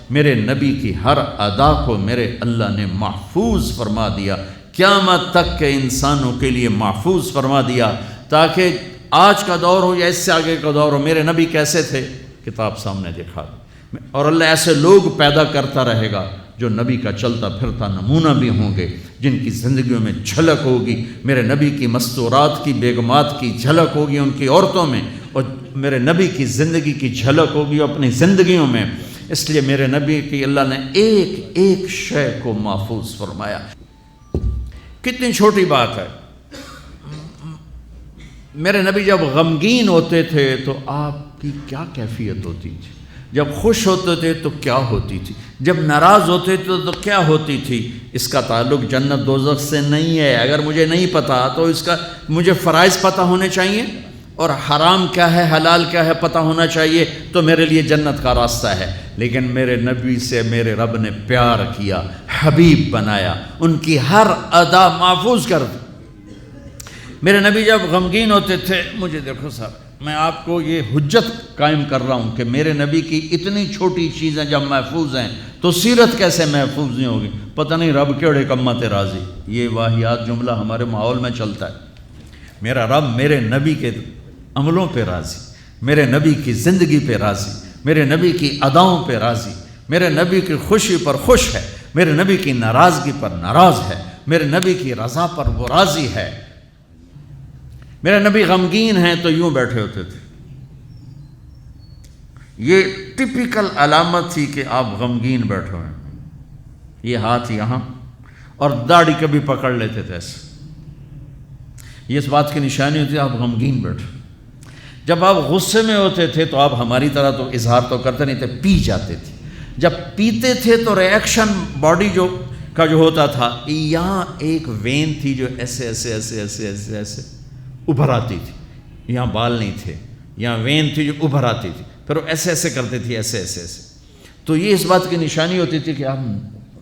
میرے نبی کی ہر ادا کو میرے اللہ نے محفوظ فرما دیا، قیامت تک کے انسانوں کے لیے محفوظ فرما دیا، تاکہ آج کا دور ہو یا اس سے آگے کا دور ہو، میرے نبی کیسے تھے کتاب سامنے دکھا دی، اور اللہ ایسے لوگ پیدا کرتا رہے گا جو نبی کا چلتا پھرتا نمونہ بھی ہوں گے، جن کی زندگیوں میں جھلک ہوگی میرے نبی کی مستورات کی، بیگمات کی جھلک ہوگی ان کی عورتوں میں، اور میرے نبی کی زندگی کی جھلک ہوگی اپنی زندگیوں میں۔ اس لیے میرے نبی کی اللہ نے ایک ایک شے کو محفوظ فرمایا۔ کتنی چھوٹی بات ہے، میرے نبی جب غمگین ہوتے تھے تو آپ کی کیا کیفیت ہوتی تھی، جب خوش ہوتے تھے تو کیا ہوتی تھی، جب ناراض ہوتے تھے تو کیا ہوتی تھی۔ اس کا تعلق جنت دوزخ سے نہیں ہے، اگر مجھے نہیں پتا تو اس کا مجھے فرائض پتہ ہونے چاہیے، اور حرام کیا ہے حلال کیا ہے پتہ ہونا چاہیے، تو میرے لیے جنت کا راستہ ہے۔ لیکن میرے نبی سے میرے رب نے پیار کیا، حبیب بنایا، ان کی ہر ادا محفوظ کر دی۔ میرے نبی جب غمگین ہوتے تھے، مجھے دیکھو صاحب، میں آپ کو یہ حجت قائم کر رہا ہوں کہ میرے نبی کی اتنی چھوٹی چیزیں جب محفوظ ہیں تو سیرت کیسے محفوظ نہیں ہوگی۔ پتہ نہیں رب کیڑے کمت راضی، یہ واہیات جملہ ہمارے ماحول میں چلتا ہے۔ میرا رب میرے نبی کے عملوں پہ راضی، میرے نبی کی زندگی پہ راضی، میرے نبی کی اداؤں پہ راضی، میرے نبی کی خوشی پر خوش ہے، میرے نبی کی ناراضگی پر ناراض ہے، میرے نبی کی رضا پر وہ راضی ہے۔ میرے نبی غمگین ہیں تو یوں بیٹھے ہوتے تھے، یہ ٹپیکل علامت تھی کہ آپ غمگین بیٹھے ہیں، یہ ہاتھ یہاں، اور داڑھی کبھی پکڑ لیتے تھے ایسے، یہ اس بات کی نشانی ہوتی ہے آپ غمگین بیٹھے۔ جب آپ غصے میں ہوتے تھے تو آپ ہماری طرح تو اظہار تو کرتے نہیں تھے، پی جاتے تھے۔ جب پیتے تھے تو ریئیکشن باڈی کا جو ہوتا تھا، یہاں ایک وین تھی جو ایسے ایسے ایسے ایسے ایسے ایسے ابھر آتی تھی، یہاں بال نہیں تھے، یہاں وین تھی جو ابھر آتی تھی، پھر وہ ایسے ایسے کرتے تھے، ایسے ایسے ایسے، تو یہ اس بات کی نشانی ہوتی تھی کہ آپ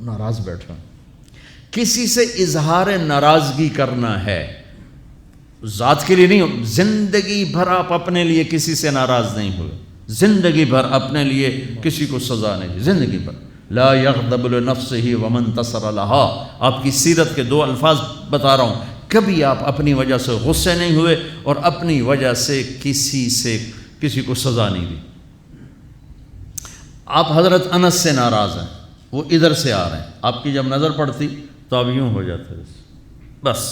ناراض بیٹھے ہیں۔ کسی سے اظہار ناراضگی کرنا ہے، ذات کے لیے نہیں، زندگی بھر آپ اپنے لیے کسی سے ناراض نہیں ہوئے، زندگی بھر اپنے لیے کسی کو سزا نہیں دی، زندگی بھر لا یغضب لنفسہ ومن انتصر لہا۔ آپ کی سیرت کے 2 الفاظ بتا رہا ہوں، کبھی آپ اپنی وجہ سے غصے نہیں ہوئے اور اپنی وجہ سے کسی کو سزا نہیں دی۔ آپ حضرت انس سے ناراض ہیں، وہ ادھر سے آ رہے ہیں، آپ کی جب نظر پڑتی تو آپ یوں ہو جاتے، بس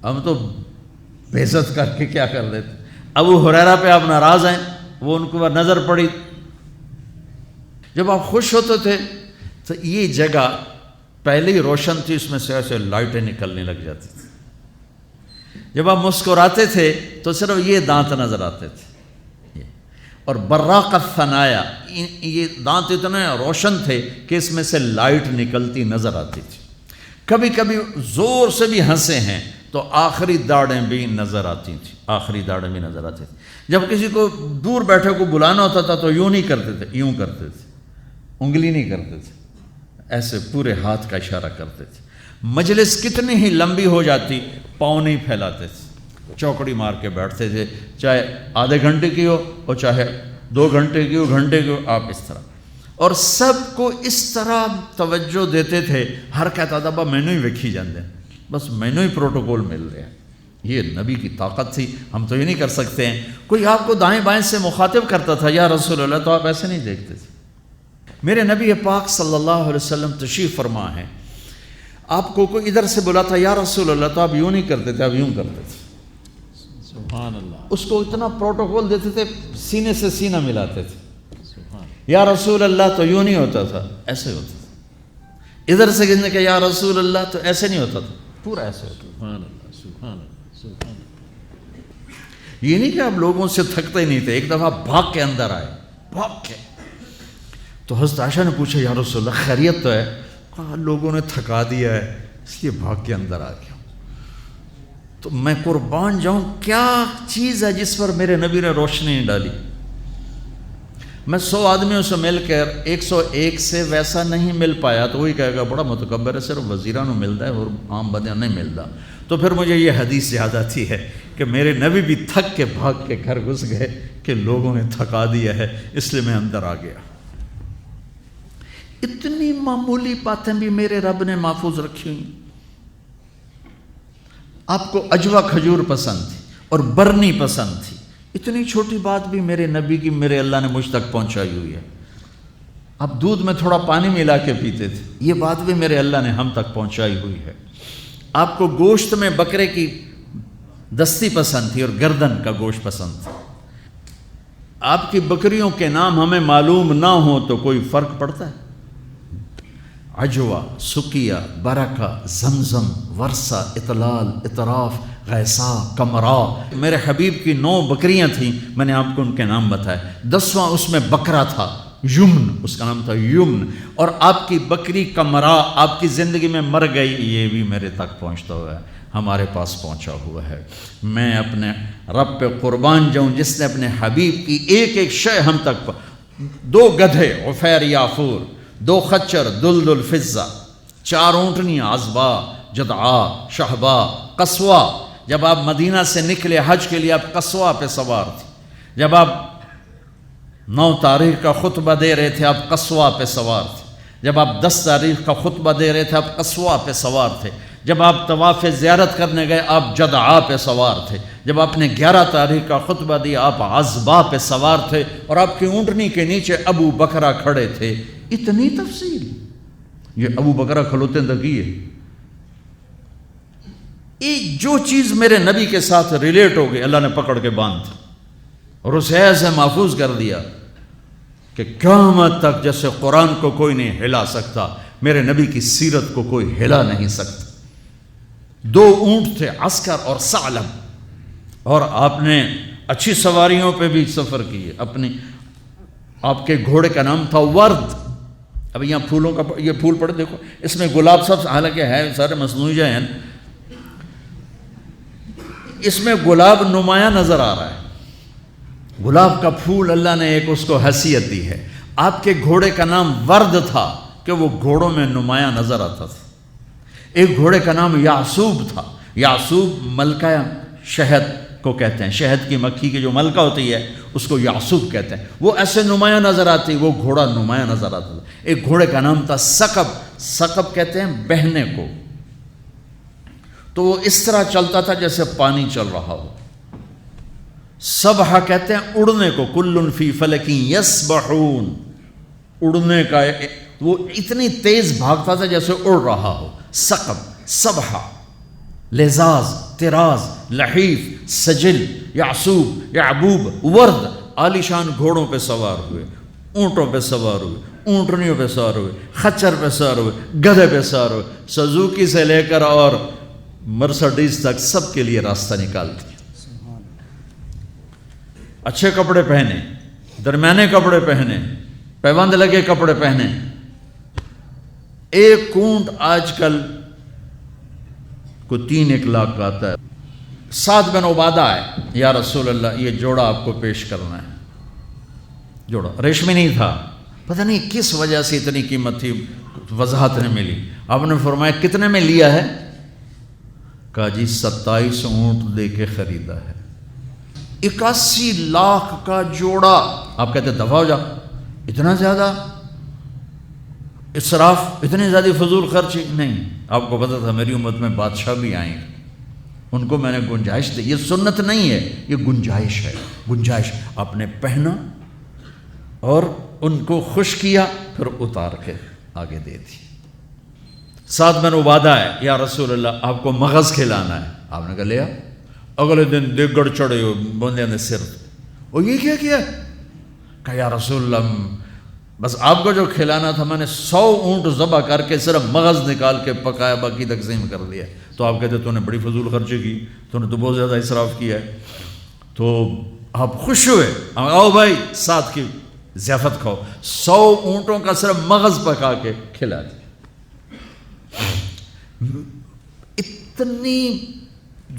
ہم تو بے عزت کر کے کیا کر دیتے۔ ابو ہریرہ پہ آپ ناراض ہیں، وہ ان کو نظر پڑی، جب آپ خوش ہوتے تھے تو یہ جگہ پہلے ہی روشن تھی، اس میں سے ایسے لائٹیں نکلنے لگ جاتی تھی۔ جب آپ مسکراتے تھے تو صرف یہ دانت نظر آتے تھے، اور براق الثنایا، یہ دانت اتنے روشن تھے کہ اس میں سے لائٹ نکلتی نظر آتی تھی۔ کبھی کبھی زور سے بھی ہنسے ہیں تو آخری داڑیں بھی نظر آتی تھیں، آخری داڑیں بھی نظر آتی تھیں۔ جب کسی کو دور بیٹھے کو بلانا ہوتا تھا تو یوں نہیں کرتے تھے، یوں کرتے تھے، انگلی نہیں کرتے تھے، ایسے پورے ہاتھ کا اشارہ کرتے تھے۔ مجلس کتنی ہی لمبی ہو جاتی، پاؤں نہیں پھیلاتے تھے، چوکڑی مار کے بیٹھتے تھے، چاہے آدھے گھنٹے کی ہو اور چاہے 2 گھنٹے کی ہو، گھنٹے کی ہو، آپ اس طرح، اور سب کو اس طرح توجہ دیتے تھے، ہر کہتا تھا با مینوں ہی ویکھی جاندے، بس مینوں ہی پروٹوکول مل رہے ہیں۔ یہ نبی کی طاقت تھی، ہم تو یہ نہیں کر سکتے ہیں۔ کوئی آپ کو دائیں بائیں سے مخاطب کرتا تھا یا رسول اللہ، تو آپ ایسے نہیں دیکھتے تھے۔ میرے نبی پاک صلی اللہ علیہ وسلم تشریف فرما ہے، آپ کو کوئی ادھر سے بلاتا یا رسول اللہ، تو آپ یوں نہیں کرتے تھے، آپ یوں کرتے تھے۔ سبحان اللہ، اس کو اتنا پروٹوکول دیتے تھے، سینے سے سینہ ملاتے تھے۔ یا رسول اللہ تو یوں نہیں ہوتا تھا، ایسے ہوتا تھا۔ ادھر سے کہنے کہ یا رسول اللہ تو ایسے نہیں ہوتا تھا، پورا ایسے ہوتا تھا۔ سبحان اللہ، سبحان اللہ، سبحان اللہ۔ یہ نہیں کہ آپ لوگوں سے تھکتے ہی نہیں تھے، ایک دفعہ بھاگ کے اندر آئے، بھاگ کے، تو حضرت عائشہ نے پوچھا یا رسول اللہ خیریت تو ہے؟ کہا لوگوں نے تھکا دیا ہے اس لیے بھاگ کے اندر آ گیا۔ تو میں قربان جاؤں، کیا چیز ہے جس پر میرے نبی نے روشنی نہیں ڈالی؟ میں 100 آدمیوں سے مل کر 101 سے ویسا نہیں مل پایا تو وہی کہے گا بڑا متکبر ہے، صرف وزیرانوں ملتا ہے اور عام بندیاں نہیں ملتا۔ تو پھر مجھے یہ حدیث یاد آتی ہے کہ میرے نبی بھی تھک کے بھاگ کے گھر گھس گئے کہ لوگوں نے تھکا دیا ہے، اس لیے میں اندر آ گیا۔ اتنی معمولی باتیں بھی میرے رب نے محفوظ رکھی ہوئی۔ آپ کو اجوا کھجور پسند تھی اور برنی پسند تھی، اتنی چھوٹی بات بھی میرے نبی کی میرے اللہ نے مجھ تک پہنچائی ہوئی ہے۔ آپ دودھ میں تھوڑا پانی ملا کے پیتے تھے، یہ بات بھی میرے اللہ نے ہم تک پہنچائی ہوئی ہے۔ آپ کو گوشت میں بکرے کی دستی پسند تھی اور گردن کا گوشت پسند تھا۔ آپ کی بکریوں کے نام ہمیں معلوم نہ ہو تو کوئی فرق پڑتا ہے؟ عجوہ، سکیہ، برکہ، زمزم، ورثہ، اطلال، اطراف، غیسا، کمرا، میرے حبیب کی 9 بکریاں تھیں، میں نے آپ کو ان کے نام بتائے۔ 10واں اس میں بکرا تھا، یمن، اس کا نام تھا یمن، اور آپ کی بکری کمرا آپ کی زندگی میں مر گئی، یہ بھی میرے تک پہنچتا ہوا ہے، ہمارے پاس پہنچا ہوا ہے۔ میں اپنے رب پہ قربان جاؤں جس نے اپنے حبیب کی ایک ایک شے ہم تک 2 گدھے عفیر یافور، 2 خچر دلدل فضہ، 4 اونٹنیاں عذبا، جدعا، شہبا، قصوہ۔ جب آپ مدینہ سے نکلے حج کے لیے آپ قصوہ پہ سوار تھے، جب آپ 9 تاریخ کا خطبہ دے رہے تھے آپ قصوہ پہ سوار تھے، جب آپ 10 تاریخ کا خطبہ دے رہے تھے آپ قصوہ پہ سوار تھے، جب آپ طواف زیارت کرنے گئے آپ جدعا پہ سوار تھے، جب آپ نے 11 تاریخ کا خطبہ دیا آپ عذبا پہ سوار تھے، اور آپ کی اونٹنی کے نیچے ابو بکرہ کھڑے تھے۔ اتنی تفصیل، یہ ابو بکرہ کھلوتے دکی ہے۔ جو چیز میرے نبی کے ساتھ ریلیٹ ہو گئی اللہ نے پکڑ کے باندھ اور اسے ایسے محفوظ کر دیا کہ قیامت تک جیسے قرآن کو کوئی نہیں ہلا سکتا، میرے نبی کی سیرت کو کوئی ہلا نہیں سکتا۔ 2 اونٹ تھے، عسکر اور ثعلب، اور آپ نے اچھی سواریوں پہ بھی سفر کیے۔ آپ کے گھوڑے کا نام تھا ورد۔ اب یہاں پھولوں کا یہ پھول پڑے دیکھو، اس میں گلاب سب حالانکہ ہے سارے مصنوعی ہیں، اس میں گلاب نمایاں نظر آ رہا ہے۔ گلاب کا پھول اللہ نے ایک اس کو حیثیت دی ہے۔ آپ کے گھوڑے کا نام ورد تھا کہ وہ گھوڑوں میں نمایاں نظر آتا تھا۔ ایک گھوڑے کا نام یعصوب تھا۔ یعصوب ملکہ شہد کو کہتے ہیں، شہد کی مکھی کی جو ملکہ ہوتی ہے اس کو یعصوب کہتے ہیں، وہ ایسے نمایاں نظر آتی، وہ گھوڑا نمایاں نظر آتا تھا۔ ایک گھوڑے کا نام تھا ثقب، ثقب کہتے ہیں بہنے کو، تو وہ اس طرح چلتا تھا جیسے پانی چل رہا ہو۔ سبحہ کہتے ہیں اڑنے کو، کل فی فلک یسبحون، اڑنے کا، وہ اتنی تیز بھاگتا تھا جیسے اڑ رہا ہو۔ ثقب، سبحہ، لزاز، طراز، لحیف، سجل، یعصوب، یعبوب، ورد، عالیشان گھوڑوں پہ سوار ہوئے، اونٹوں پہ سوار ہوئے، اونٹنیوں پہ سوار ہوئے، خچر پہ سوار ہوئے، گدھے پہ سوار ہوئے، سزوکی سے لے کر اور مرسڈیز تک سب کے لیے راستہ نکالتی۔ اچھے کپڑے پہنے، درمیانے کپڑے پہنے، پیوند لگے کپڑے پہنے۔ ایک اونٹ آج کل کو 3 لاکھ کا آتا ہے۔ سعد بن عبادہ آئے، یا رسول اللہ یہ جوڑا آپ کو پیش کرنا ہے۔ جوڑا ریشمی نہیں تھا، پتہ نہیں کس وجہ سے اتنی قیمت تھی، وضاحت نہیں ملی۔ آپ نے فرمایا کتنے میں لیا ہے؟ کہا جی 27 اونٹ دے کے خریدا ہے۔ 81 لاکھ کا جوڑا۔ آپ کہتے دفع ہو جا، اتنا زیادہ اسراف، اتنی زیادہ فضول خرچی؟ نہیں، آپ کو پتہ تھا میری امت میں بادشاہ بھی آئیں گے، ان کو میں نے گنجائش دی۔ یہ سنت نہیں ہے، یہ گنجائش ہے، گنجائش۔ آپ نے پہنا اور ان کو خوش کیا، پھر اتار کے آگے دے دی۔ سعد بن عبادہ ہے، یا رسول اللہ آپ کو مغز کھلانا ہے۔ آپ نے کہا لیا۔ اگلے دن دیگڑ چڑھے ہو بندے نے سر، اور یہ کیا کیا؟ کہا یا رسول اللہ بس آپ کو جو کھلانا تھا میں نے 100 اونٹ ذبح کر کے صرف مغز نکال کے پکایا، باقی تقسیم کر دیا۔ تو آپ کہتے تو نے بڑی فضول خرچی کی، تو نے تو بہت زیادہ اسراف کیا ہے۔ تو آپ خوش ہوئے، آؤ بھائی ساتھ کی ضیافت کھاؤ۔ 100 اونٹوں کا صرف مغز پکا کے کھلا دیا۔ اتنی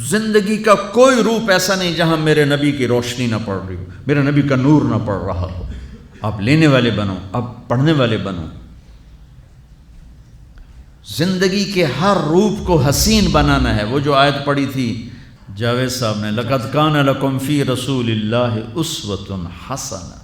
زندگی کا کوئی روپ ایسا نہیں جہاں میرے نبی کی روشنی نہ پڑ رہی ہو، میرے نبی کا نور نہ پڑ رہا ہو۔ آپ لینے والے بنو، آپ پڑھنے والے بنو۔ زندگی کے ہر روپ کو حسین بنانا ہے۔ وہ جو آیت پڑھی تھی جاوید صاحب نے لقد کان لکم فی رسول اللہ اسوۃ حسنہ